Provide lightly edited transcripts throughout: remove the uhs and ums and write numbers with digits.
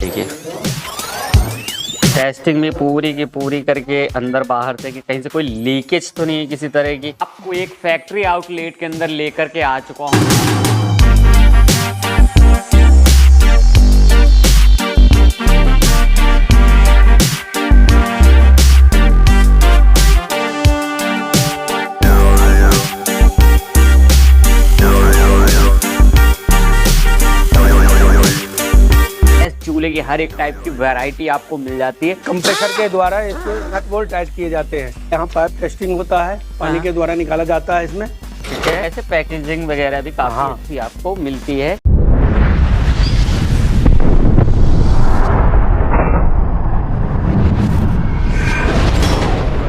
देखिए टेस्टिंग में पूरी की पूरी करके अंदर बाहर से कि कहीं से कोई लीकेज तो नहीं है किसी तरह की। आपको एक फैक्ट्री आउटलेट के अंदर लेकर के आ चुका हूँ। चूल्हे की हर एक टाइप की वैरायटी आपको मिल जाती है। कंप्रेसर के द्वारा इसके नट बोल्ट टाइट किए जाते हैं। यहाँ पाइप टेस्टिंग होता है, पानी के द्वारा निकाला जाता है इसमें। ठीक है, ऐसे पैकेजिंग वगैरह भी काफी अच्छी आपको मिलती है।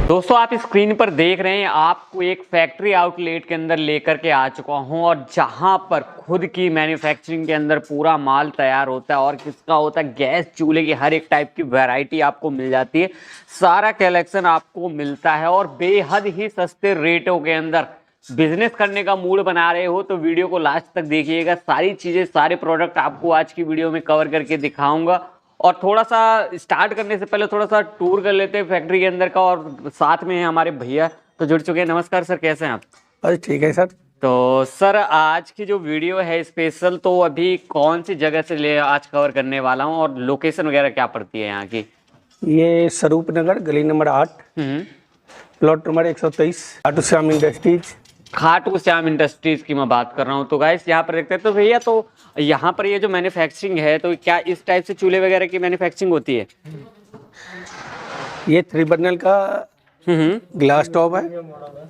दोस्तों आप स्क्रीन पर देख रहे हैं, आपको एक फैक्ट्री आउटलेट के अंदर लेकर के आ चुका हूं और जहां पर खुद की मैन्युफैक्चरिंग के अंदर पूरा माल तैयार होता है और किसका होता है गैस चूल्हे की हर एक टाइप की वैरायटी आपको मिल जाती है। सारा कलेक्शन आपको मिलता है और बेहद ही सस्ते रेटों के अंदर। बिजनेस करने का मूड बना रहे हो तो वीडियो को लास्ट तक देखिएगा। सारी चीजें सारे प्रोडक्ट आपको आज की वीडियो में कवर करके दिखाऊंगा। और थोड़ा सा स्टार्ट करने से पहले थोड़ा सा टूर कर लेते हैं फैक्ट्री के अंदर का। और साथ में हमारे भैया तो जुड़ चुके हैं। नमस्कार सर, कैसे हैं आप? अरे ठीक है सर। तो सर आज की जो वीडियो है स्पेशल, तो अभी कौन सी जगह से ले आज कवर करने वाला हूँ और लोकेशन वगैरह क्या पड़ती है यहाँ की? ये स्वरूप नगर गली number 8 plot number 123 Khatu Shyam industries. Khatu Shyam industries की मैं बात कर रहा हूँ। तो गाइस यहाँ पर देखते हैं। तो भैया तो यहाँ पर ये जो मैन्युफैक्चरिंग है तो क्या इस टाइप से चूल्हे वगैरह की मैन्युफैक्चरिंग होती है? ये 3 बर्नर का ग्लास टॉप है।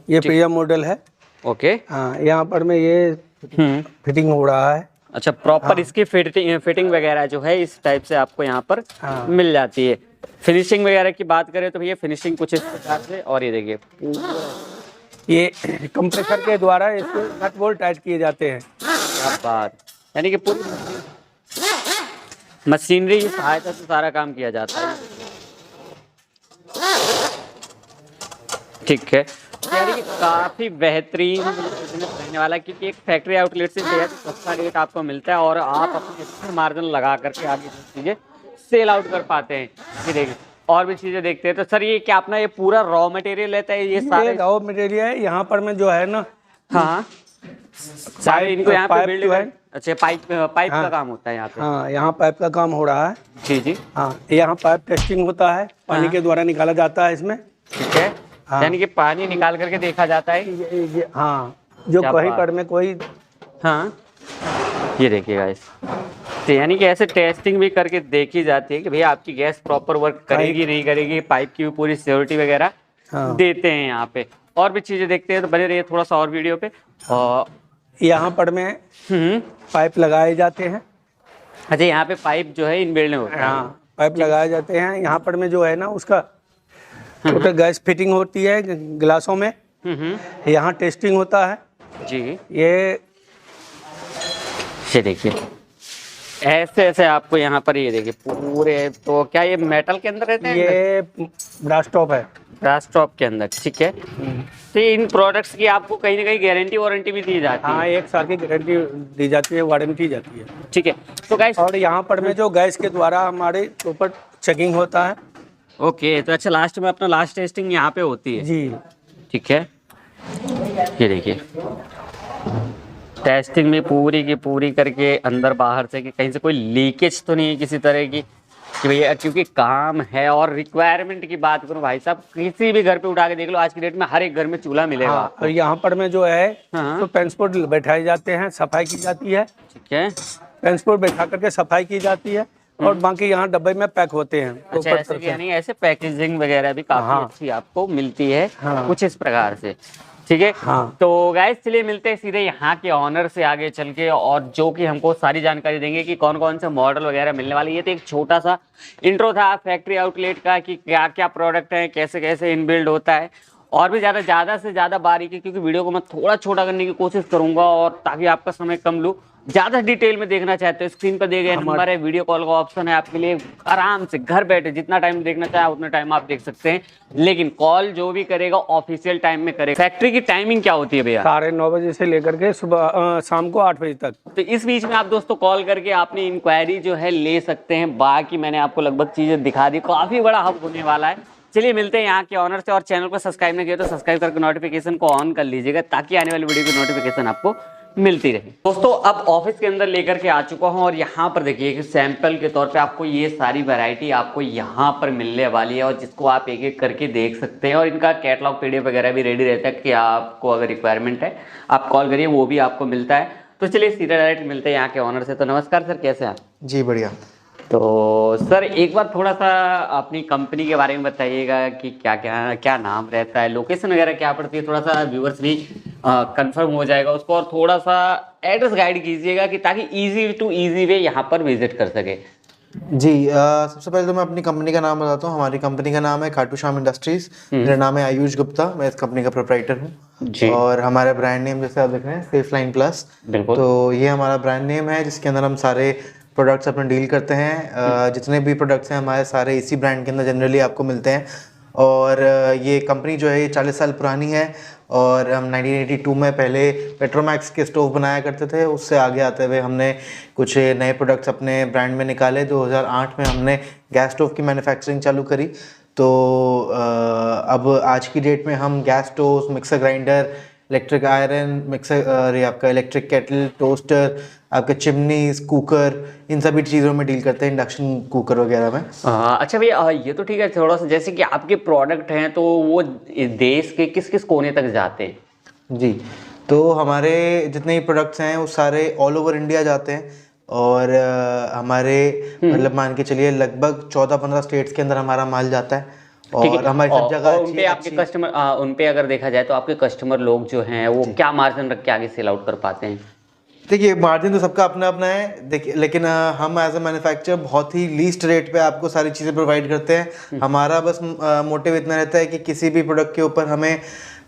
ये प्रिया मॉडल है। ओके। हाँ, यहाँ पर में ये फिटिंग हो रहा है। अच्छा, प्रॉपर इसकी फिटिंग वगैरह जो है इस टाइप से आपको यहाँ पर मिल जाती है। फिनिशिंग वगैरह की बात करें तो भैया फिनिशिंग कुछ इस प्रकार से। और ये देखिए ये कंप्रेसर के द्वारा इसके नट बोल्ट टाइट किए जाते हैं। क्या बात, यानी कि पूरी मशीनरी की सहायता से सारा काम किया जाता है। ठीक है, यानी कि काफी बेहतरीन बिजनेस रहने वाला है क्योंकि एक फैक्ट्री आउटलेट से बेहद सस्ता रेट आपको मिलता है और आप अपने मार्जिन लगा करके आगे चीजें सेल आउट कर पाते हैं। ये देखिए और भी चीजें देखते हैं। तो सर ये क्या अपना ये पूरा रॉ मटेरियल लेता है? ये सारे रॉ मटेरियल है। यहाँ पर में जो है ना, हाँ सारे इनको यहाँ पे बिल्ड है। अच्छा, पाइप का काम होता है यहाँ पे। हाँ, यहाँ पाइप का काम हो रहा है। जी जी। हाँ, यहाँ पाइप टेस्टिंग होता है, पानी के द्वारा निकाला जाता है इसमें। ठीक है, यानी कि पानी निकाल करके देखा जाता है। हाँ, जो कहीं पर में कोई ये देखिएगा इस तो यानी कि ऐसे टेस्टिंग भी करके देखी जाती है कि भैया आपकी गैस प्रॉपर वर्क करेगी नहीं करेगी। पाइप की भी पूरी सिक्योरिटी वगैरह देते हैं यहाँ पे। और भी चीजें देखते हैं तो बने रहिए थोड़ा सा और वीडियो पे। और यहाँ पर में पाइप लगाए जाते हैं। अच्छा, यहाँ पे पाइप जो है इनबिल्ड होता है। हाँ, पाइप लगाए जाते हैं। यहाँ पर में जो है ना उसका टोटल गैस फिटिंग होती है गिलासों में। यहाँ टेस्टिंग होता है जी। ये देखिए ऐसे ऐसे आपको यहाँ पर ये देखिए पूरे। तो क्या ये मेटल के अंदर रहते हैं? ये ब्रास टॉप है। ब्रास टॉप के अंदर। ठीक है, तो इन प्रोडक्ट्स की आपको कहीं ना कहीं गारंटी वारंटी भी दी जाती है? हाँ, 1 साल की गारंटी दी जाती है, वारंटी दी जाती है। ठीक है, तो गाइस और यहाँ पर में जो गैस के द्वारा हमारे ऊपर चेकिंग होता है। ओके, तो अच्छा लास्ट में अपना लास्ट टेस्टिंग यहाँ पे होती है जी। ठीक है, ये देखिए टेस्टिंग में पूरी की पूरी करके अंदर बाहर से कि कहीं से कोई लीकेज तो नहीं है किसी तरह की कि भैया, क्योंकि काम है। और रिक्वायरमेंट की बात करूं भाई साहब, किसी भी घर पे उठा के देख लो आज की डेट में हर एक घर में चूल्हा मिलेगा। हाँ, और यहाँ पर में जो है तो ट्रांसपोर्ट बैठाए जाते हैं, सफाई की जाती है। ठीक है, ट्रांसपोर्ट बैठा करके सफाई की जाती है और बाकी यहाँ डब्बे में पैक होते हैं। अच्छा, ऐसे यानी ऐसे पैकेजिंग वगैरह भी काफी अच्छी आपको मिलती है कुछ इस प्रकार से। ठीक है, तो गाइस चलिए मिलते हैं सीधे यहाँ के ऑनर से आगे चल के, और जो कि हमको सारी जानकारी देंगे कि कौन कौन से मॉडल वगैरह मिलने वाली है। ये तो एक छोटा सा इंट्रो था फैक्ट्री आउटलेट का कि क्या क्या प्रोडक्ट है, कैसे कैसे इनबिल्ड होता है और भी ज़्यादा से ज़्यादा बारीकी, क्योंकि वीडियो को मैं थोड़ा छोटा करने की कोशिश करूंगा और ताकि आपका समय कम लूँ, ज़्यादा डिटेल में देखना चाहते हो स्क्रीन पर दिए गए नंबर है, वीडियो कॉल का ऑप्शन है आपके लिए, आराम से घर बैठे जितना टाइम देखना चाहे उतना टाइम आप देख सकते हैं। लेकिन कॉल जो भी करेगा ऑफिशियल टाइम में करेगा। फैक्ट्री की टाइमिंग क्या होती है भैया? 9:30 बजे से लेकर के सुबह शाम को 8 बजे तक। तो इस बीच में आप दोस्तों कॉल करके आपने इंक्वायरी जो है ले सकते हैं। बाकी मैंने आपको लगभग चीज़ें दिखा दी, काफ़ी बड़ा हब होने वाला है। चलिए मिलते हैं यहाँ के ऑनर से। और चैनल को सब्सक्राइब नहीं किया तो सब्सक्राइब करके नोटिफिकेशन को ऑन कर लीजिएगा, ताकि आने वाली वीडियो की नोटिफिकेशन आपको मिलती रहे। दोस्तों अब ऑफिस के अंदर लेकर के आ चुका हूँ और यहाँ पर देखिए कि सैंपल के तौर पे आपको ये सारी वैरायटी आपको यहाँ पर मिलने वाली है, और जिसको आप एक एक करके देख सकते हैं। और इनका कैटलॉग PDF वगैरह भी रेडी रहता है कि आपको अगर रिक्वायरमेंट है आप कॉल करिए, वो भी आपको मिलता है। तो चलिए सीधा डायरेक्ट मिलते हैं यहाँ के ऑनर से। तो नमस्कार सर, कैसे हैं आप? जी बढ़िया। तो सर एक बार थोड़ा सा अपनी कंपनी के बारे में बताइएगा कि क्या नाम रहता है, लोकेशन वगैरह क्या पड़ती है, थोड़ा सा व्यूअर्स भी कंफर्म हो जाएगा उसको। और थोड़ा सा एड्रेस गाइड कीजिएगा कि ताकि इजी टू इजी वे यहाँ पर विजिट कर सके। जी सबसे पहले तो मैं अपनी कंपनी का नाम बताता हूँ। हमारी कंपनी का नाम है खाटू श्याम इंडस्ट्रीज। मेरा नाम है आयुष गुप्ता, मैं इस कंपनी का प्रोप्राइटर हूँ। और हमारा ब्रांड नेम जैसे आप देख रहे हैं सेफ लाइन प्लस, तो ये हमारा ब्रांड नेम है जिसके अंदर हम सारे प्रोडक्ट्स अपने डील करते हैं। जितने भी प्रोडक्ट्स हैं हमारे सारे इसी ब्रांड के अंदर जनरली आपको मिलते हैं। और ये कंपनी जो है ये 40 साल पुरानी है। और हम 1982 में पहले पेट्रोमैक्स के स्टोव बनाया करते थे, उससे आगे आते हुए हमने कुछ नए प्रोडक्ट्स अपने ब्रांड में निकाले। 2008 में हमने गैस स्टोव की मैन्युफैक्चरिंग चालू करी। तो अब आज की डेट में हम gas stove, mixer grinder, electric iron, mixer, आपका इलेक्ट्रिक केटल, टोस्टर, आपके चिमनीज, कुकर, इन सभी चीज़ों में डील करते हैं, इंडक्शन कुकर वगैरह में। अच्छा भैया ये तो ठीक है, थोड़ा सा जैसे कि आपके प्रोडक्ट हैं तो वो देश के किस किस कोने तक जाते हैं? जी, तो हमारे जितने भी प्रोडक्ट्स हैं वो सारे ऑल ओवर इंडिया जाते हैं। और हमारे मतलब मान के चलिए लगभग 14-15 स्टेट्स के अंदर हमारा माल जाता है। और हमारी सब जगह उनपे आपके कस्टमर, उनपे अगर देखा जाए तो आपके कस्टमर लोग जो हैं वो क्या मार्जिन रख के आगे सेल आउट कर पाते हैं? देखिए मार्जिन तो सबका अपना अपना है, देखिए लेकिन हम एज ए मैन्युफैक्चरर बहुत ही लीस्ट रेट पे आपको सारी चीज़ें प्रोवाइड करते हैं। हमारा बस मोटिव इतना रहता है कि किसी भी प्रोडक्ट के ऊपर हमें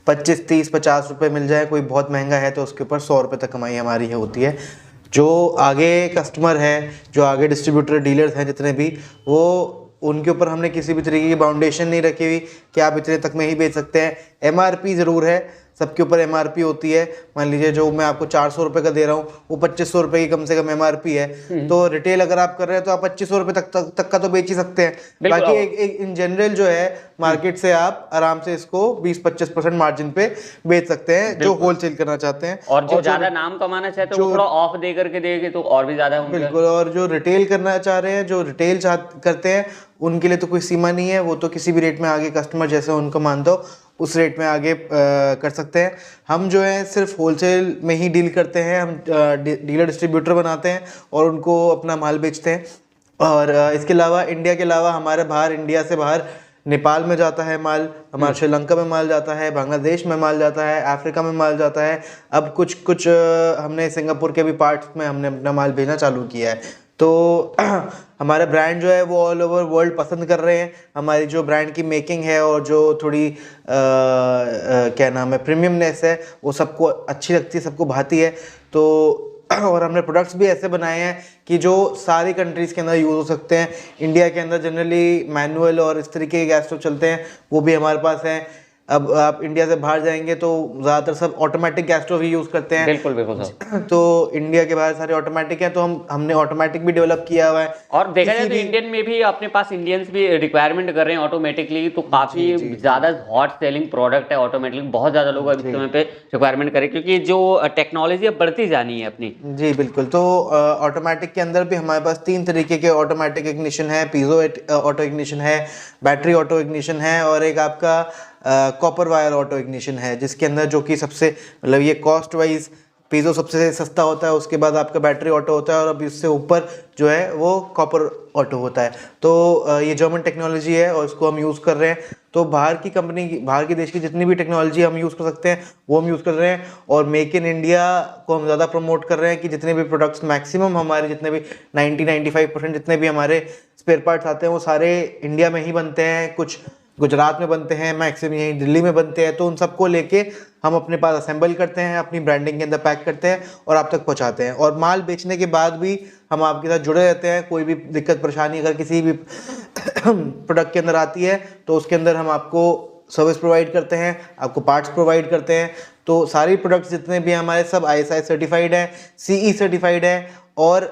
25, 30, 50 रुपये मिल जाए। कोई बहुत महंगा है तो उसके ऊपर 100 रुपये तक कमाई हमारी है होती है। जो आगे कस्टमर है, जो आगे डिस्ट्रीब्यूटर डीलर्स हैं जितने भी, वो उनके ऊपर हमने किसी भी तरीके की बाउंडेशन नहीं रखी हुई कि आप इतने तक में ही बेच सकते हैं। MRP ज़रूर है, सबके ऊपर MRP होती है। मान लीजिए जो मैं आपको 400 रुपये का दे रहा हूँ वो 2500 रुपये की कम से कम MRP है। तो रिटेल अगर आप कर रहे हैं तो आप 2500 रुपये तक का तो बेच ही सकते हैं। बाकी एक इन जनरल जो है मार्केट से आप आराम से इसको 20-25% मार्जिन पे बेच सकते हैं जो होलसेल करना चाहते हैं। और जो ज़्यादा नाम कमाना चाहते हैं वो थोड़ा ऑफ दे करके देंगे तो और भी ज़्यादा। बिल्कुल, और जो रिटेल करना चाह रहे हैं, जो रिटेल करते हैं, उनके लिए तो कोई सीमा नहीं है। वो तो किसी भी रेट में आगे कस्टमर जैसे उनको मानता हो उस रेट में आगे कर सकते हैं। हम जो है सिर्फ होलसेल में ही डील करते हैं। हम डीलर डिस्ट्रीब्यूटर बनाते हैं और उनको अपना माल बेचते हैं। और इसके अलावा इंडिया के अलावा हमारे बाहर, इंडिया से बाहर नेपाल में जाता है माल, हमारे श्रीलंका में माल जाता है, बांग्लादेश में माल जाता है, अफ्रीका में माल जाता है। अब कुछ हमने सिंगापुर के भी पार्ट्स में हमने अपना माल भेजना चालू किया है। तो हमारा ब्रांड जो है वो ऑल ओवर वर्ल्ड पसंद कर रहे हैं। हमारी जो ब्रांड की मेकिंग है और जो थोड़ी क्या नाम है प्रीमियमनेस है वो सबको अच्छी लगती है, सबको भाती है। तो और हमने प्रोडक्ट्स भी ऐसे बनाए हैं कि जो सारी कंट्रीज़ के अंदर यूज़ हो सकते हैं। इंडिया के अंदर जनरली मैनुअल और इस तरीके के गैस स्टोव चलते हैं, वो भी हमारे पास हैं। अब आप इंडिया से बाहर जाएंगे तो ज़्यादातर सब ऑटोमेटिक गैस स्टोव ही यूज़ करते हैं। बिल्कुल बिल्कुल सर। तो इंडिया के बाहर सारे ऑटोमेटिक हैं, तो हमने ऑटोमेटिक भी डेवलप किया हुआ है। और देखा जाए तो इंडियन में भी अपने पास इंडियंस भी रिक्वायरमेंट कर रहे हैं ऑटोमेटिकली, तो काफ़ी ज़्यादा हॉट सेलिंग प्रोडक्ट है ऑटोमेटिकली। बहुत ज़्यादा लोग अभी समय पे रिक्वायरमेंट करें क्योंकि जो टेक्नोलॉजी अब बढ़ती जानी है अपनी। जी बिल्कुल। तो ऑटोमेटिक के अंदर भी हमारे पास 3 तरीके के ऑटोमेटिक इग्निशन है। पीजो ऑटो इग्निशन है, बैटरी ऑटो इग्निशन है, और एक आपका कॉपर वायर ऑटो इग्निशन है, जिसके अंदर जो कि सबसे मतलब ये कॉस्ट वाइज पीजो सबसे सस्ता होता है, उसके बाद आपका बैटरी ऑटो होता है, और अभी उससे ऊपर जो है वो कॉपर ऑटो होता है। तो ये जर्मन टेक्नोलॉजी है और इसको हम यूज़ कर रहे हैं। तो बाहर की कंपनी की, बाहर के देश की जितनी भी टेक्नोलॉजी हम यूज़ कर सकते हैं वो हम यूज़ कर रहे हैं। और मेक इन इंडिया को हम ज़्यादा प्रमोट कर रहे हैं कि जितने भी प्रोडक्ट्स मैक्सिमम हमारे जितने भी 90-95% जितने भी हमारे स्पेयर पार्ट्स आते हैं वो सारे इंडिया में ही बनते हैं। कुछ गुजरात में बनते हैं, मैक्सिमम यहीं दिल्ली में बनते हैं, तो उन सबको लेके हम अपने पास असेंबल करते हैं, अपनी ब्रांडिंग के अंदर पैक करते हैं और आप तक पहुंचाते हैं। और माल बेचने के बाद भी हम आपके साथ जुड़े रहते हैं। कोई भी दिक्कत परेशानी अगर किसी भी प्रोडक्ट के अंदर आती है तो उसके अंदर हम आपको सर्विस प्रोवाइड करते हैं, आपको पार्ट्स प्रोवाइड करते हैं। तो सारी प्रोडक्ट्स जितने भी हमारे सब ISI सर्टिफाइड हैं, CE सर्टिफाइड हैं और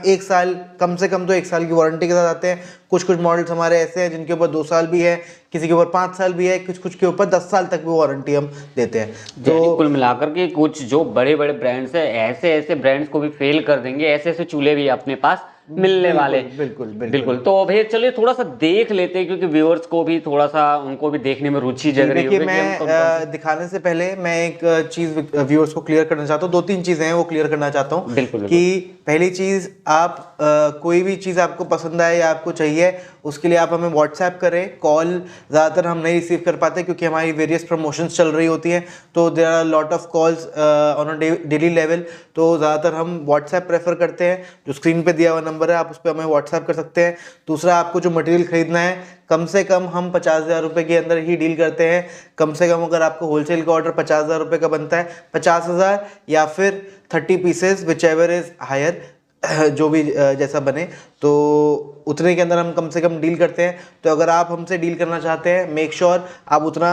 1 साल, कम से कम तो 1 साल की वारंटी के साथ आते हैं। कुछ कुछ मॉडल्स हमारे ऐसे हैं जिनके ऊपर 2 साल भी है, किसी के ऊपर 5 साल भी है, कुछ के ऊपर 10 साल तक भी वारंटी हम देते हैं। तो कुल मिलाकर के कुछ जो बड़े बड़े ब्रांड्स हैं, ऐसे ऐसे ब्रांड्स को भी फेल कर देंगे, ऐसे ऐसे चूल्हे भी अपने पास मिलने वाले। बिल्कुल बिल्कुल बिल्कुल। तो भैया चलिए थोड़ा सा देख लेते हैं, क्योंकि व्यूअर्स को भी थोड़ा सा, उनको भी देखने में रुचि जग रही है। देखिए, मैं दिखाने से पहले मैं एक चीज व्यूअर्स को क्लियर करना चाहता हूँ। 2-3 चीजें हैं वो क्लियर करना चाहता हूँ। बिल्कुल। कि पहली चीज, आप कोई भी चीज आपको पसंद आए या आपको चाहिए, उसके लिए आप हमें व्हाट्सएप करें। कॉल ज़्यादातर हम नहीं रिसीव कर पाते क्योंकि हमारी वेरियस प्रमोशंस चल रही होती हैं, तो there are lot of calls on a daily level. तो ज़्यादातर हम व्हाट्सएप प्रेफर करते हैं। जो स्क्रीन पे दिया हुआ नंबर है, आप उस पर हमें व्हाट्सएप कर सकते हैं। दूसरा, आपको जो मटेरियल खरीदना है, कम से कम हम 50,000 रुपये के अंदर ही डील करते हैं। कम से कम अगर आपको होलसेल का ऑर्डर 50,000 रुपये का बनता है, 50,000 या फिर 30 pieces, whichever is higher, जो भी जैसा बने, तो उतने के अंदर हम कम से कम डील करते हैं। तो अगर आप हमसे डील करना चाहते हैं, मेक श्योर आप उतना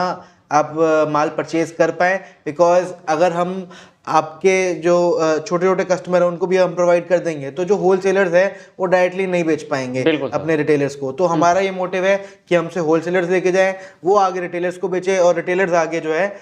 माल परचेज कर पाएँ, बिकॉज अगर हम आपके जो छोटे छोटे कस्टमर हैं उनको भी हम प्रोवाइड कर देंगे, तो जो होलसेलर्स हैं वो डायरेक्टली नहीं बेच पाएंगे अपने रिटेलर्स को। तो हमारा ये मोटिव है कि हमसे होलसेलर्स लेके जाएं, वो आगे रिटेलर्स को बेचे और रिटेलर्स आगे जो है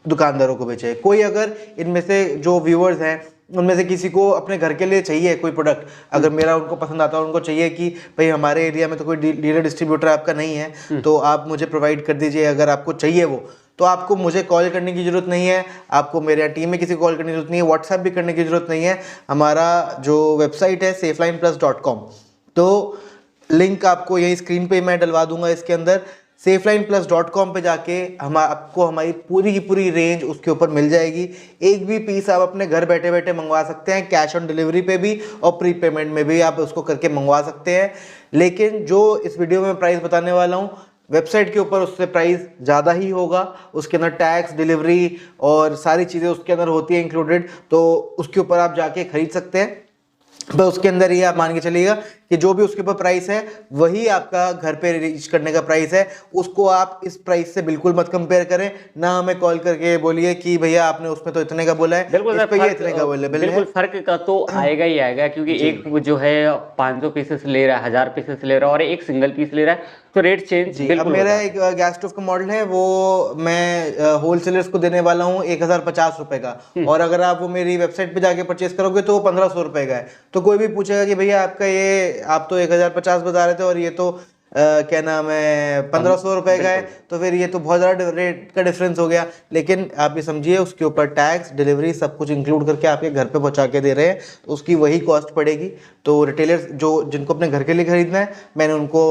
दुकानदारों को बेचे। कोई अगर इनमें से जो व्यूअर्स हैं उनमें से किसी को अपने घर के लिए चाहिए कोई प्रोडक्ट, अगर मेरा उनको पसंद आता है, उनको चाहिए कि भाई हमारे एरिया में तो कोई डीलर डिस्ट्रीब्यूटर आपका नहीं है, तो आप मुझे प्रोवाइड कर दीजिए, अगर आपको चाहिए वो, तो आपको मुझे कॉल करने की ज़रूरत नहीं है, आपको मेरे यहाँ टीम में किसी को कॉल करने की जरूरत नहीं है, व्हाट्सएप भी करने की ज़रूरत नहीं है। हमारा जो वेबसाइट है safelineplus.com, तो लिंक आपको यही स्क्रीन पे मैं डलवा दूंगा इसके अंदर। safelineplus.com पे जाके हम आपको हमारी पूरी की पूरी रेंज उसके ऊपर मिल जाएगी। एक भी पीस आप अपने घर बैठे बैठे मंगवा सकते हैं, कैश ऑन डिलीवरी पे भी और प्री पेमेंट में भी आप उसको करके मंगवा सकते हैं। लेकिन जो इस वीडियो में प्राइस बताने वाला हूँ, वेबसाइट के ऊपर उससे प्राइस ज़्यादा ही होगा। उसके अंदर टैक्स, डिलीवरी और सारी चीज़ें उसके अंदर होती है इंक्लूडेड, तो उसके ऊपर आप जाके खरीद सकते हैं। तो उसके अंदर ही आप मान के चलिएगा कि जो भी उसके ऊपर प्राइस है वही आपका घर पे रीच करने का प्राइस है। उसको आप इस प्राइस से बिल्कुल मत कंपेयर करें, ना हमें कॉल करके बोलिए कि भैया आपने उसमें तो इतने का बोला है, बिल्कुल इस पे ये इतने का अवेलेबल है। बिल्कुल फर्क का तो आएगा ही आएगा, क्योंकि एक जो है 500 पीसेस ले रहा है, 1000 पीसेस ले रहा है और एक सिंगल पीस ले रहा है, तो रेट चेंज अब बिल्कुल मेरा एक गैस स्टोव का मॉडल है, वो मैं होलसेलर्स को देने वाला हूँ 1050 रुपए का, और अगर आप वो मेरी वेबसाइट पे जाके परचेस करोगे तो वो 1500 रुपए का है। तो कोई भी पूछेगा कि भैया आपका ये, आप तो 1050 बता रहे थे और ये तो क्या नाम है 1500 रुपए का है, तो फिर ये तो बहुत ज़्यादा रेट का डिफरेंस हो गया। लेकिन आप ये समझिए उसके ऊपर टैक्स, डिलीवरी सब कुछ इंक्लूड करके आपके घर पे पहुंचा के दे रहे हैं, तो उसकी वही कॉस्ट पड़ेगी। तो रिटेलर्स जो जिनको अपने घर के लिए खरीदना है मैंने उनको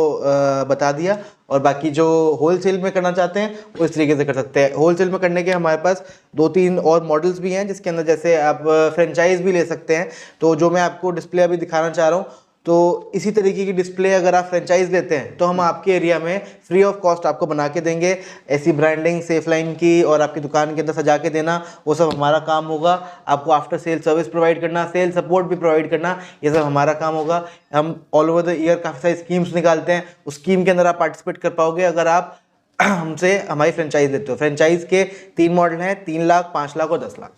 बता दिया, और बाकी जो होलसेल में करना चाहते हैं वो इस तरीके से कर सकते हैं। होलसेल में करने के हमारे पास 2-3 और मॉडल्स भी हैं, जिसके अंदर जैसे आप फ्रेंचाइज भी ले सकते हैं। तो जो मैं आपको डिस्प्ले अभी दिखाना चाह रहा हूँ, तो इसी तरीके की डिस्प्ले अगर आप फ्रेंचाइज लेते हैं तो हम आपके एरिया में फ्री ऑफ कॉस्ट आपको बना के देंगे। ऐसी ब्रांडिंग सेफ लाइन की और आपकी दुकान के अंदर सजा के देना, वो सब हमारा काम होगा। आपको आफ्टर सेल सर्विस प्रोवाइड करना, सेल सपोर्ट भी प्रोवाइड करना, ये सब हमारा काम होगा। हम ऑल ओवर द ईयर काफ़ी सारी स्कीम्स निकालते हैं, उस स्कीम के अंदर आप पार्टिसिपेट कर पाओगे अगर आप हमसे हमारी फ्रेंचाइज लेते हो। फ्रेंचाइज के 3 मॉडल हैं, 3 लाख, 5 लाख और 10 लाख।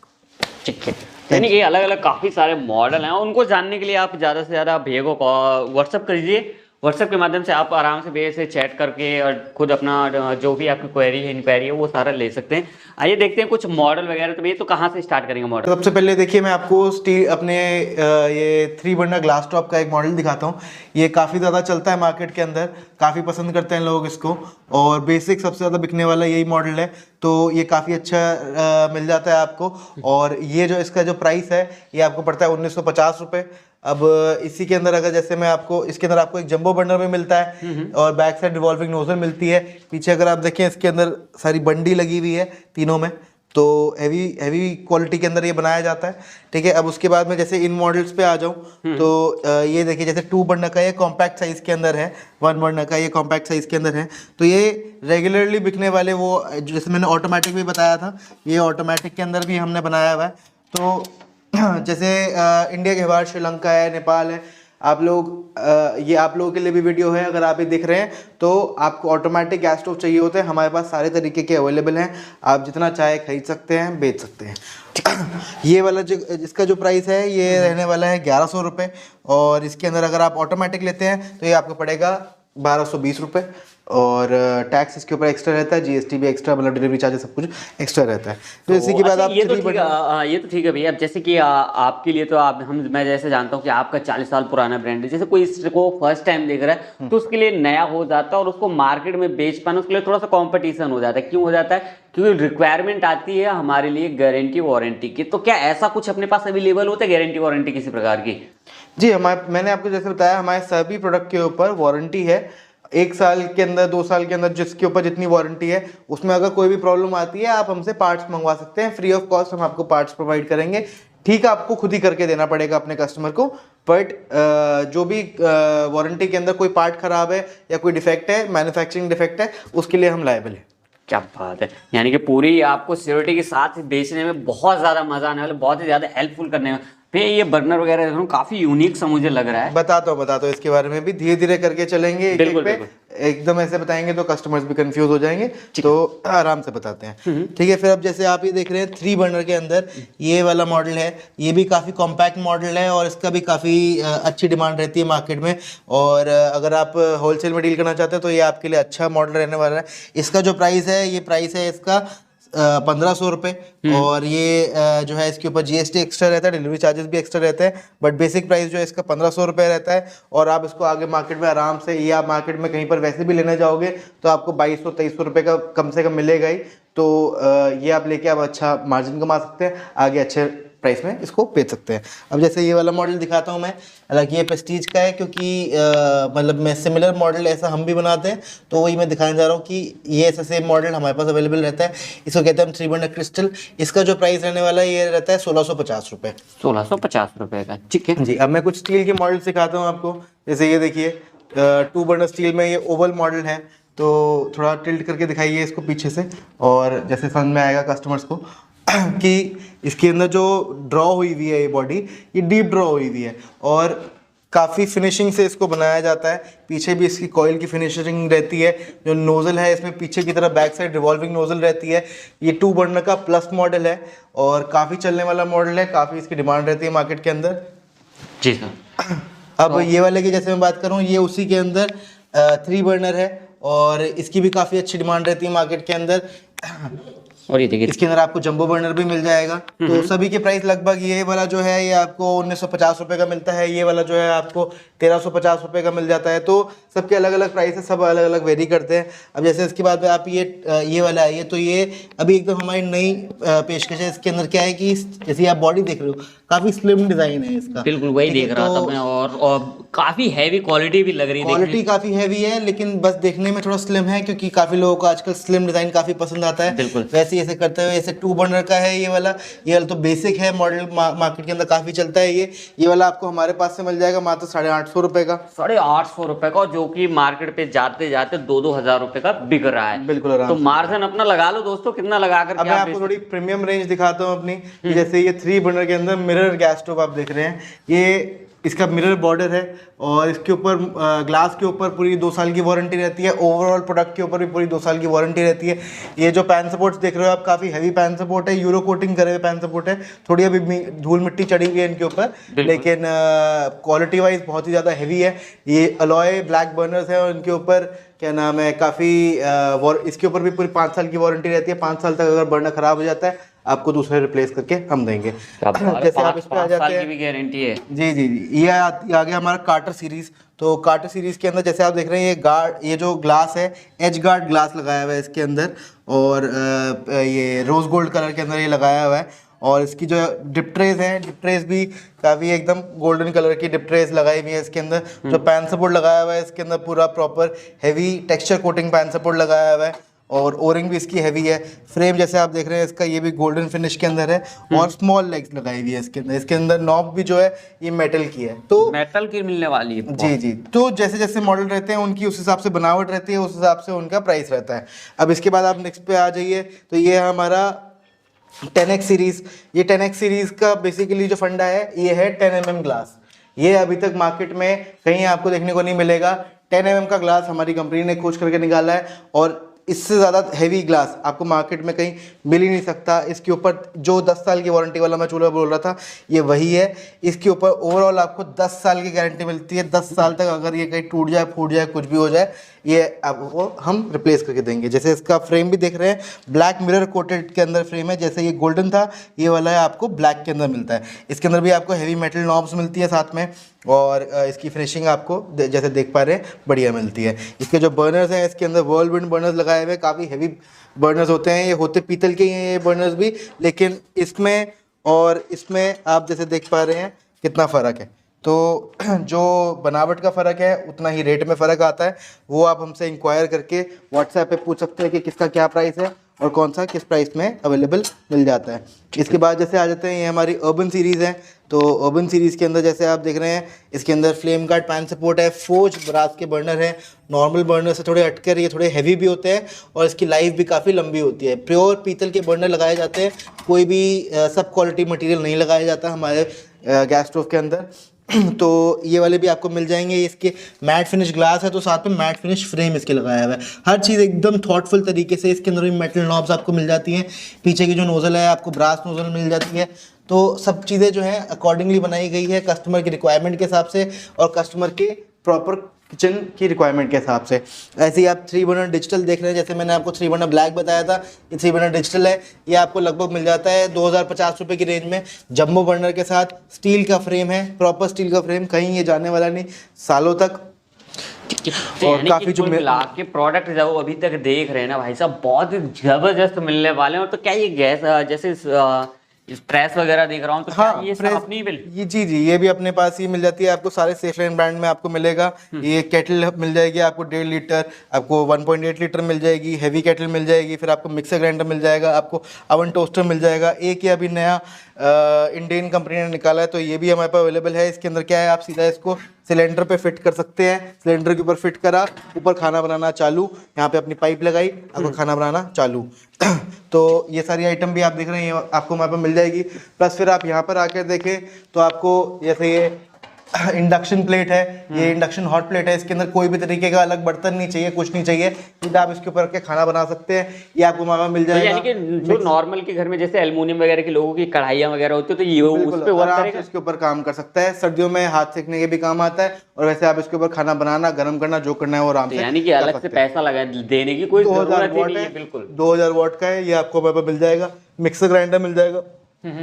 ठीक है, यानी कि अलग अलग काफ़ी सारे मॉडल हैं। उनको जानने के लिए आप ज़्यादा से ज़्यादा भैया को व्हाट्सअप करिए। व्हाट्सएप के माध्यम से आप आराम से भैया से चैट करके और खुद अपना जो भी आपकी क्वेरी है, इंक्वायरी है, वो सारा ले सकते हैं। आइए देखते हैं कुछ मॉडल वगैरह। तो भैया तो कहाँ से स्टार्ट करेंगे मॉडल? सबसे पहले देखिए मैं आपको स्टील अपने ये 3 बर्नर ग्लास टॉप का एक मॉडल दिखाता हूँ। ये काफ़ी ज़्यादा चलता है मार्केट के अंदर, काफ़ी पसंद करते हैं लोग इसको, और बेसिक सबसे ज़्यादा बिकने वाला यही मॉडल है। तो ये काफ़ी अच्छा मिल जाता है आपको, और ये जो इसका जो प्राइस है ये आपको पड़ता है 1950 रुपये। अब इसी के अंदर अगर जैसे मैं आपको, इसके अंदर आपको एक जंबो बर्नर में मिलता है और बैक साइड रिवॉल्विंग नोजल मिलती है। पीछे अगर आप देखें इसके अंदर सारी बंडी लगी हुई है तीनों में, तो हैवी क्वालिटी के अंदर ये बनाया जाता है। ठीक है, अब उसके बाद में जैसे इन मॉडल्स पे आ जाऊँ तो ये देखिए, जैसे 2 बर्नर का ये कॉम्पैक्ट साइज़ के अंदर है, 1 बर्नर का ये कॉम्पैक्ट साइज़ के अंदर है। तो ये रेगुलरली बिकने वाले, वो जैसे मैंने ऑटोमेटिक भी बताया था, ये ऑटोमेटिक के अंदर भी हमने बनाया हुआ है। तो जैसे इंडिया के बाहर श्रीलंका है, नेपाल है, आप लोग ये आप लोगों के लिए भी वीडियो है, अगर आप ये देख रहे हैं तो आपको ऑटोमेटिक गैस स्टोव चाहिए होते हैं, हमारे पास सारे तरीके के अवेलेबल हैं, आप जितना चाहे खरीद सकते हैं, बेच सकते हैं। ये वाला जो इसका जो प्राइस है ये रहने वाला है 1100 रुपये, और इसके अंदर अगर आप ऑटोमेटिक लेते हैं तो ये आपको पड़ेगा 1220 रुपये, और टैक्स इसके ऊपर एक्स्ट्रा रहता है, जीएसटी भी एक्स्ट्रा, मतलब डिलीवरी चार्जेस सब कुछ एक्स्ट्रा रहता है। तो इसी के बाद आप ये तो ठीक है भैया। अब जैसे कि आपके लिए तो मैं जैसे जानता हूँ कि आपका 40 साल पुराना ब्रांड है, जैसे कोई इसको फर्स्ट टाइम देख रहा है तो उसके लिए नया हो जाता है, और उसको मार्केट में बेच पाना उसके लिए थोड़ा सा कॉम्पिटिशन हो जाता है। क्यों हो जाता है? क्योंकि रिक्वायरमेंट आती है हमारे लिए गारंटी वारंटी की। तो क्या ऐसा कुछ अपने पास अवेलेबल होता है, गारंटी वारंटी किसी प्रकार की? जी, मैंने आपको जैसे बताया, हमारे सभी प्रोडक्ट के ऊपर वारंटी है, 1 साल के अंदर, 2 साल के अंदर, जिसके ऊपर जितनी वारंटी है, उसमें अगर कोई भी प्रॉब्लम आती है आप हमसे पार्ट्स मंगवा सकते हैं, फ्री ऑफ कॉस्ट हम आपको पार्ट्स प्रोवाइड करेंगे। ठीक है, आपको खुद ही करके देना पड़ेगा अपने कस्टमर को, बट जो भी वारंटी के अंदर कोई पार्ट खराब है या कोई डिफेक्ट है, मैन्युफैक्चरिंग डिफेक्ट है, उसके लिए हम लायबल है। क्या बात है, यानी कि पूरी आपको सिक्योरिटी के साथ बेचने में बहुत ज्यादा मजा आने वाला, बहुत ही ज्यादा हेल्पफुल करने में। भैया ये बर्नर वगैरह देख रहा हूं, काफी यूनिक सा मुझे लग रहा है। बताता हूँ इसके बारे में भी, धीरे धीरे करके चलेंगे, एक बिल्कुल, पे एकदम ऐसे बताएंगे तो कस्टमर्स भी कंफ्यूज हो जाएंगे, तो आराम से बताते हैं। ठीक है, फिर अब जैसे आप ये देख रहे हैं 3 बर्नर के अंदर ये वाला मॉडल है, ये भी काफ़ी कॉम्पैक्ट मॉडल है, और इसका भी काफ़ी अच्छी डिमांड रहती है मार्केट में, और अगर आप होलसेल में डील करना चाहते हैं तो ये आपके लिए अच्छा मॉडल रहने वाला है। इसका जो प्राइस है, ये प्राइस है इसका 1500 रुपये, और ये जो है इसके ऊपर जीएसटी एक्स्ट्रा रहता है, डिलीवरी चार्जेस भी एक्स्ट्रा रहते हैं, बट बेसिक प्राइस जो है इसका 1500 रुपये रहता है। और आप इसको आगे मार्केट में आराम से, या आप मार्केट में कहीं पर वैसे भी लेने जाओगे तो आपको 2200-2300 रुपये का कम से कम मिलेगा ही। तो ये आप लेके आप अच्छा मार्जिन कमा सकते हैं, आगे अच्छे प्राइस में इसको बेच सकते हैं। अब जैसे ये वाला मॉडल दिखाता हूँ मैं, हालांकि ये प्रेस्टीज का है, क्योंकि मतलब मैं सिमिलर मॉडल ऐसा हम भी बनाते हैं, तो वही मैं दिखाने जा रहा हूँ कि ये ऐसा सेम मॉडल हमारे पास अवेलेबल रहता है। इसको कहते हैं हम 3 बर्नर क्रिस्टल। इसका जो प्राइस रहने वाला है ये रहता है 1650 रुपये। 1650 रुपये का, ठीक है जी। अब मैं कुछ स्टील के मॉडल सिखाता हूँ आपको। जैसे ये देखिए 2 बर्नर स्टील में ये ओवल मॉडल है, तो थोड़ा टिल्ट करके दिखाइए इसको पीछे से, और जैसे समझ में आएगा कस्टमर्स को कि इसके अंदर जो ड्रॉ हुई हुई है ये बॉडी, ये डीप ड्रॉ हुई हुई है, और काफ़ी फिनिशिंग से इसको बनाया जाता है। पीछे भी इसकी कॉइल की फिनिशिंग रहती है। जो नोज़ल है इसमें पीछे की तरफ बैक साइड रिवॉल्विंग नोज़ल रहती है। ये 2 बर्नर का प्लस मॉडल है, और काफ़ी चलने वाला मॉडल है, काफ़ी इसकी डिमांड रहती है मार्केट के अंदर। जी सर। अब ये वाले की जैसे मैं बात करूँ, ये उसी के अंदर 3 बर्नर है, और इसकी भी काफ़ी अच्छी डिमांड रहती है मार्केट के अंदर। और ये देखिए इसके अंदर आपको जंबो बर्नर भी मिल जाएगा। तो सभी के प्राइस लगभग, ये वाला जो है ये आपको 1950 रुपये का मिलता है, ये वाला जो है आपको 1350 रुपये का मिल जाता है। तो सबके अलग अलग प्राइस है, सब अलग अलग वेरी करते हैं। अब जैसे इसके बाद आप ये वाला है, ये तो ये अभी एकदम हमारी नई पेशकश है। इसके अंदर क्या है कि जैसे आप बॉडी देख रहे हो, काफ़ी स्लिम डिज़ाइन है इसका। बिल्कुल वही देख रहा था मैं, और काफ़ी हैवी क्वालिटी भी लग रही है। क्वालिटी काफ़ी हैवी है, लेकिन बस देखने में थोड़ा स्लिम है, क्योंकि काफ़ी लोगों को आजकल स्लिम डिज़ाइन काफ़ी पसंद आता है। बिल्कुल वैसे ऐसे करते हुए, ऐसे 2 बर्नर का है ये वाला तो बेसिक है मॉडल, मार्केट के अंदर काफ़ी चलता है। ये वाला आपको हमारे पास से मिल जाएगा मात्र 850 रुपये का। 850 रुपये का, जो कि मार्केट पे जाते जाते 2-2 हजार रुपये का बिक रहा है। बिल्कुल आराम तो मार्जिन अपना लगा लो दोस्तों, कितना लगा कर। अब मैं आपको थोड़ी प्रीमियम रेंज दिखाता हूँ अपनी, कि जैसे ये 3 बर्नर के अंदर मिरर गैस स्टोव आप देख रहे हैं, ये इसका मिरर बॉर्डर है, और इसके ऊपर ग्लास के ऊपर पूरी 2 साल की वारंटी रहती है। ओवरऑल प्रोडक्ट के ऊपर भी पूरी 2 साल की वारंटी रहती है। ये जो पैन सपोर्ट्स देख रहे हो आप, काफ़ी हैवी पैन सपोर्ट है, यूरो कोटिंग करे हुए पैन सपोर्ट है। थोड़ी अभी धूल मिट्टी चढ़ी हुई है इनके ऊपर, लेकिन क्वालिटी वाइज बहुत ही ज़्यादा हैवी है। ये अलॉय ब्लैक बर्नर्स है, और इनके ऊपर क्या नाम है, काफ़ी इसके ऊपर भी पूरी 5 साल की वारंटी रहती है। 5 साल तक अगर बर्नर खराब हो जाता है, आपको दूसरे रिप्लेस करके हम देंगे। जैसे आप इस पे आ जाते हैं, की भी गारंटी है। जी जी जी। ये आ गया हमारा कार्टर सीरीज। तो कार्टर सीरीज के अंदर जैसे आप देख रहे हैं, ये जो ग्लास है, एज गार्ड ग्लास लगाया हुआ है इसके अंदर, और ये रोज गोल्ड कलर के अंदर ये लगाया हुआ है। और इसकी जो डिप ट्रेज है, डिप ट्रेज भी काफ़ी एकदम गोल्डन कलर की डिप ट्रेज लगाई हुई है इसके अंदर। जो पैन सपोर्ट लगाया हुआ है इसके अंदर, पूरा proper heavy texture coating pan support लगाया हुआ है। और ओरिंग भी इसकी हैवी है। फ्रेम जैसे आप देख रहे हैं इसका, ये भी गोल्डन फिनिश के अंदर है और स्मॉल लेग्स लगाई हुई है इसके अंदर नॉब भी जो है ये मेटल की है। तो मेटल की मिलने वाली है। जी जी, तो जैसे जैसे मॉडल रहते हैं उनकी उस हिसाब से बनावट रहती है, उस हिसाब से उनका प्राइस रहता है। अब इसके बाद आप नेक्स्ट पे आ जाइए, तो ये है हमारा 10X सीरीज़। ये 10X सीरीज़ का बेसिकली जो फंडा है ये है 10mm ग्लास। ये अभी तक मार्केट में कहीं आपको देखने को नहीं मिलेगा। 10mm का ग्लास हमारी कंपनी ने खोज करके निकाला है और इससे ज़्यादा हैवी ग्लास आपको मार्केट में कहीं मिल ही नहीं सकता। इसके ऊपर जो 10 साल की वारंटी वाला मैं चूल्हा बोल रहा था ये वही है। इसके ऊपर ओवरऑल आपको 10 साल की गारंटी मिलती है। 10 साल तक अगर ये कहीं टूट जाए, फूट जाए, कुछ भी हो जाए, ये आपको हम रिप्लेस करके देंगे। जैसे इसका फ्रेम भी देख रहे हैं, ब्लैक मिरर कोटेड के अंदर फ्रेम है। जैसे ये गोल्डन था, ये वाला है आपको ब्लैक के अंदर मिलता है। इसके अंदर भी आपको हैवी मेटल नॉब्स मिलती है साथ में, और इसकी फिनिशिंग आपको जैसे देख पा रहे हैं बढ़िया मिलती है। इसके जो बर्नर्स हैं इसके अंदर व्हर्लविंड बर्नर्स लगाए हुए, काफ़ी हैवी बर्नर्स होते हैं। ये होते पीतल के ही हैं ये बर्नर्स भी, लेकिन इसमें और इसमें आप जैसे देख पा रहे हैं कितना फ़र्क है। तो जो बनावट का फ़र्क है उतना ही रेट में फ़र्क आता है। वो आप हमसे इंक्वायर करके व्हाट्सएप पे पूछ सकते हैं कि किसका क्या प्राइस है और कौन सा किस प्राइस में अवेलेबल मिल जाता है। इसके बाद जैसे आ जाते हैं, ये हमारी अर्बन सीरीज़ है। तो अर्बन सीरीज़ के अंदर जैसे आप देख रहे हैं इसके अंदर फ्लेम गार्ड पैन सपोर्ट है, फोर्ज ब्रास के बर्नर हैं। नॉर्मल बर्नर से थोड़े हटकर ये थोड़े हैवी भी होते हैं और इसकी लाइफ भी काफ़ी लंबी होती है। प्योर पीतल के बर्नर लगाए जाते हैं, कोई भी सब क्वालिटी मटेरियल नहीं लगाया जाता हमारे गैस स्टोव के अंदर। तो ये वाले भी आपको मिल जाएंगे। इसके मैट फिनिश ग्लास है तो साथ में मैट फिनिश फ्रेम इसके लगाया हुआ है। हर चीज़ एकदम थॉटफुल तरीके से। इसके अंदर भी मेटल नॉब्स आपको मिल जाती हैं। पीछे की जो नोज़ल है आपको ब्रास नोज़ल मिल जाती है। तो सब चीज़ें जो हैं अकॉर्डिंगली बनाई गई है कस्टमर की रिक्वायरमेंट के हिसाब से और कस्टमर के प्रॉपर किचन की रिक्वायरमेंट के हिसाब से। ऐसे ही आप 3 बर्नर डिजिटल देख रहे हैं। जैसे मैंने आपको 3 बर्नर ब्लैक बताया था, ये 3 बर्नर डिजिटल है। ये आपको लगभग मिल जाता है 2050 रुपये की रेंज में। जम्बो बर्नर के साथ स्टील का फ्रेम है, प्रॉपर स्टील का फ्रेम, कहीं ये जाने वाला नहीं सालों तक। और काफी जो मिला के प्रोडक्ट जो अभी तक देख रहे हैं ना भाई साहब, बहुत जबरदस्त मिलने वाले हैं। और तो क्या ये गैस जैसे स्ट्रेस वगैरह देख रहा हूँ, तो हाँ, क्या ये सब अपनी बिल? ये जी जी, ये भी अपने पास ही मिल जाती है आपको। सारे सेफलाइन ब्रांड में आपको मिलेगा। ये केटल मिल जाएगी आपको 1.5 लीटर, आपको 1.8 लीटर मिल जाएगी, हैवी केटल मिल जाएगी, फिर आपको मिक्सर ग्राइंडर मिल जाएगा, आपको अवन टोस्टर मिल जाएगा। एक ये अभी नया इंडियन कंपनी ने निकाला है, तो ये भी हमारे पास अवेलेबल है। इसके अंदर क्या है, आप सीधा इसको सिलेंडर पे फिट कर सकते हैं। सिलेंडर के ऊपर फिट करा, ऊपर खाना बनाना चालू, यहाँ पे अपनी पाइप लगाई, आपको खाना बनाना चालू। तो ये सारी आइटम भी आप देख रहे हैं ये आपको हमारे पास मिल जाएगी। प्लस फिर आप यहाँ पर आकर देखें तो आपको जैसे ये इंडक्शन प्लेट है, ये इंडक्शन हॉट प्लेट है। इसके अंदर कोई भी तरीके का अलग बर्तन नहीं चाहिए, कुछ नहीं चाहिए, सीधा आप इसके ऊपर रख के खाना बना सकते हैं। ये आपको हमारे पास मिल जाएगा। यानी कि जो नॉर्मल के घर में जैसे एल्युमिनियम वगैरह के लोगों की कढ़ाइयाँ वगैरह होती है, तो ये उस पे वर्क करेगा, इसके ऊपर काम कर सकता है। सर्दियों में हाथ सेकने के भी काम आता है, और वैसे आप इसके ऊपर खाना बनाना, गर्म करना, जो करना है वो आराम से। यानी कि अलग से पैसा लगा देने की कोई जरूरत ही नहीं है। बिल्कुल 2000 वाट का है ये, आपको हमारे पास मिल जाएगा। मिक्सर ग्राइंडर मिल जाएगा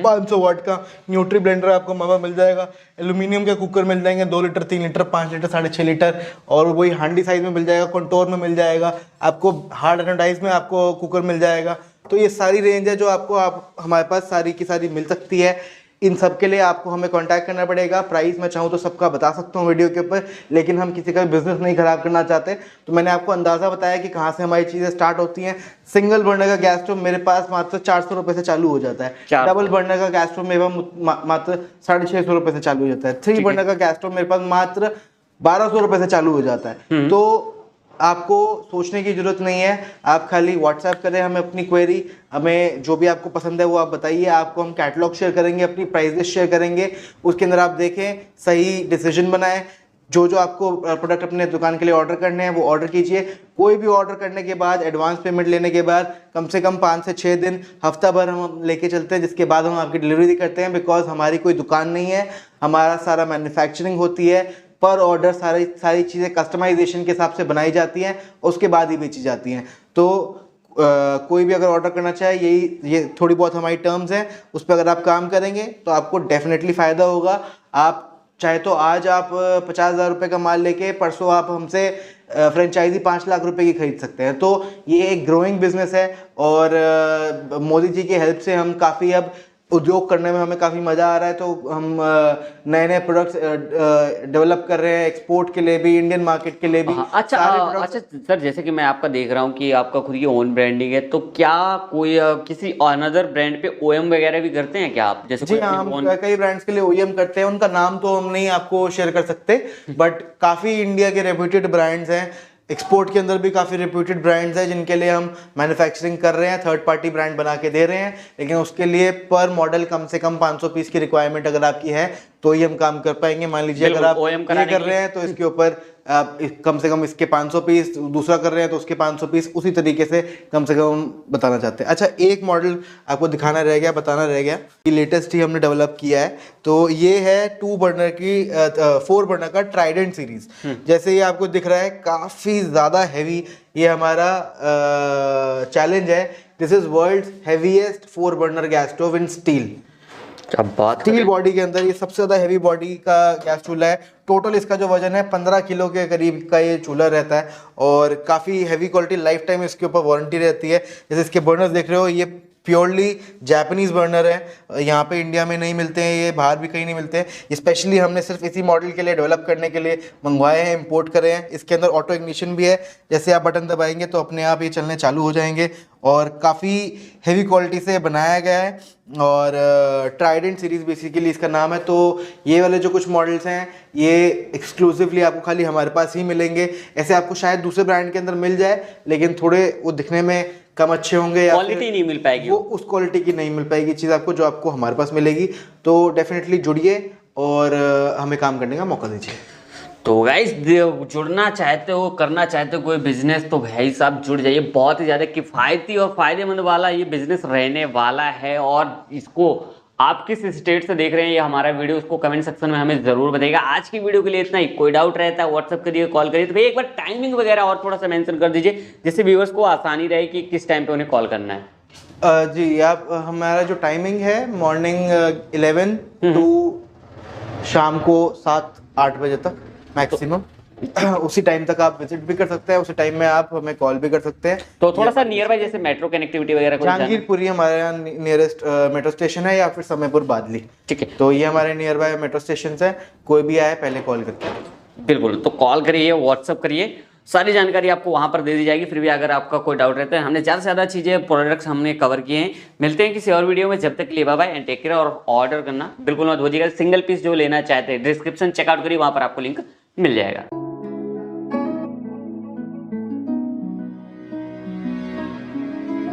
500 वाट का। न्यूट्री ब्लेंडर आपको हमारे पास मिल जाएगा। एल्यूमिनियम के कुकर मिल जाएंगे 2 लीटर, 3 लीटर, 5 लीटर, 6.5 लीटर, और वही हांडी साइज में मिल जाएगा, कंटोर में मिल जाएगा, आपको हार्ड एनोडाइज में आपको कुकर मिल जाएगा। तो ये सारी रेंज है जो आपको हमारे पास सारी की सारी मिल सकती है। इन सब के लिए आपको हमें कांटेक्ट करना पड़ेगा। प्राइस मैं चाहूँ तो सबका बता सकता हूँ वीडियो के ऊपर, लेकिन हम किसी का बिजनेस नहीं खराब करना चाहते। तो मैंने आपको अंदाज़ा बताया कि कहाँ से हमारी चीज़ें स्टार्ट होती हैं। सिंगल बर्नर का गैस स्टोव मेरे पास मात्र 400 रुपये से चालू हो जाता है। डबल बर्नर का गैस स्टोव मेरे पास मात्र 650 रुपये से चालू हो जाता है। 3 बर्नर का गैस स्टोव मेरे पास मात्र 1200 रुपये से चालू हो जाता है। तो आपको सोचने की जरूरत नहीं है, आप खाली व्हाट्सएप करें हमें अपनी क्वेरी, हमें जो भी आपको पसंद है वो आप बताइए। आपको हम कैटलॉग शेयर करेंगे, अपनी प्राइस लिस्ट शेयर करेंगे, उसके अंदर आप देखें, सही डिसीजन बनाएं। जो जो आपको प्रोडक्ट अपने दुकान के लिए ऑर्डर करने हैं वो ऑर्डर कीजिए। कोई भी ऑर्डर करने के बाद एडवांस पेमेंट लेने के बाद कम से कम 5 से 6 दिन, हफ्ता भर हम लेके चलते हैं, जिसके बाद हम आपकी डिलीवरी भी करते हैं। बिकॉज हमारी कोई दुकान नहीं है, हमारा सारा मैन्युफैक्चरिंग होती है, पर ऑर्डर सारी चीज़ें कस्टमाइजेशन के हिसाब से बनाई जाती हैं, उसके बाद ही बेची जाती हैं। तो कोई भी अगर ऑर्डर करना चाहे, ये थोड़ी बहुत हमारी टर्म्स हैं, उस पर अगर आप काम करेंगे तो आपको डेफिनेटली फ़ायदा होगा। आप चाहे तो आज आप 50,000 रुपये का माल लेके परसों आप हमसे फ्रेंचाइजी 5 लाख रुपए की खरीद सकते हैं। तो ये एक ग्रोइंग बिजनेस है, और मोदी जी की हेल्प से हम काफ़ी अब उद्योग करने में हमें काफ़ी मज़ा आ रहा है, तो हम नए नए प्रोडक्ट्स डेवलप कर रहे हैं एक्सपोर्ट के लिए भी, इंडियन मार्केट के लिए भी। अच्छा अच्छा सर, जैसे कि मैं आपका देख रहा हूँ कि आपका खुद की ओन ब्रांडिंग है, तो क्या कोई किसी अनदर ब्रांड पे ओएम वगैरह भी करते हैं क्या आप? जैसे जी हाँ, हम कई ब्रांड्स के लिए ओईएम करते हैं, उनका नाम तो हम नहीं आपको शेयर कर सकते, बट काफ़ी इंडिया के रेप्यूटेड ब्रांड्स हैं, एक्सपोर्ट के अंदर भी काफ़ी रेप्यूटेड ब्रांड्स हैं जिनके लिए हम मैन्युफैक्चरिंग कर रहे हैं, थर्ड पार्टी ब्रांड बना के दे रहे हैं, लेकिन उसके लिए पर मॉडल कम से कम 500 पीस की रिक्वायरमेंट अगर आपकी है तो ही हम काम कर पाएंगे। मान लीजिए अगर आप ये कर रहे हैं तो इसके ऊपर आप कम से कम इसके 500 पीस, दूसरा कर रहे हैं तो उसके 500 पीस, उसी तरीके से कम हम बताना चाहते हैं। अच्छा, एक मॉडल आपको दिखाना रह गया, बताना रह गया कि लेटेस्ट ही हमने डेवलप किया है, तो ये है 4 बर्नर का ट्राइडेंट सीरीज। जैसे ये आपको दिख रहा है काफ़ी ज़्यादा हैवी ये हमारा चैलेंज है। This is world's heaviest 4 burner gas stove in steel. Steel body के अंदर ये सबसे ज्यादा हैवी बॉडी का गैस चूल्हा है। टोटल इसका जो वजन है 15 किलो के करीब का ये चूल्हा रहता है और काफ़ी हैवी क्वालिटी, लाइफ टाइम इसके ऊपर वारंटी रहती है। जैसे इसके बर्नर्स देख रहे हो, ये प्योरली जापानीज बर्नर है, यहाँ पे इंडिया में नहीं मिलते हैं, ये बाहर भी कहीं नहीं मिलते हैं। स्पेशली हमने सिर्फ इसी मॉडल के लिए डेवलप करने के लिए मंगवाए हैं, इंपोर्ट करे हैं। इसके अंदर ऑटो इग्निशन भी है, जैसे आप बटन दबाएंगे तो अपने आप ये चलने चालू हो जाएंगे और काफ़ी हैवी क्वालिटी से बनाया गया है और ट्राइडेंट सीरीज बेसिकली इसका नाम है। तो ये वाले जो कुछ मॉडल्स हैं ये एक्सक्लूसिवली आपको खाली हमारे पास ही मिलेंगे। ऐसे आपको शायद दूसरे ब्रांड के अंदर मिल जाए, लेकिन थोड़े वो दिखने में कम अच्छे होंगे या क्वालिटी नहीं मिल पाएगी, वो उस क्वालिटी की नहीं मिल पाएगी चीज़ आपको जो आपको हमारे पास मिलेगी। तो डेफिनेटली जुड़िए और हमें काम करने का मौका दीजिए। तो गाइस, जुड़ना चाहते हो, करना चाहते हो कोई बिजनेस, तो भाई साहब जुड़ जाइए। बहुत ही ज़्यादा किफ़ायती और फ़ायदेमंद वाला ये बिजनेस रहने वाला है। और इसको आप किस स्टेट से देख रहे हैं ये हमारा वीडियो, उसको कमेंट सेक्शन में हमें ज़रूर बताइएगा। आज की वीडियो के लिए इतना ही। कोई डाउट रहता है व्हाट्सअप करिए, कॉल करिए। तो भाई एक बार टाइमिंग वगैरह और थोड़ा सा मेंशन कर दीजिए, जिससे व्यूअर्स को आसानी रहे कि किस टाइम पे उन्हें कॉल करना है। जी, आप हमारा जो टाइमिंग है मॉर्निंग 11 टू शाम को 7-8 बजे तक मैक्सिमम। उसी टाइम तक आप विजिट भी कर सकते हैं, उसी टाइम में आप हमें कॉल भी कर सकते हैं। तो थोड़ा सा नियर बाय, जैसे मेट्रो कनेक्टिविटी वगैरह को जहांगीरपुरी हमारे यहाँ नियरेस्ट मेट्रो स्टेशन है, या फिर समयपुर बादली। ठीक है, तो ये हमारे नियर बाय मेट्रो स्टेशन है। कोई भी आए पहले कॉल करके, बिल्कुल। तो कॉल करिए, व्हाट्सअप करिए, सारी जानकारी आपको वहां पर दे दी जाएगी। फिर भी अगर आपका कोई डाउट रहता है, हमने ज़्यादा से ज़्यादा चीज़ें, प्रोडक्ट्स हमने कवर किए हैं। मिलते हैं किसी और वीडियो में, जब तक के लिए bye bye and take care. और ऑर्डर करना बिल्कुल मत भूलिएगा। सिंगल पीस जो लेना चाहते हैं, डिस्क्रिप्शन चेकआउट करिए, वहां पर आपको लिंक मिल जाएगा।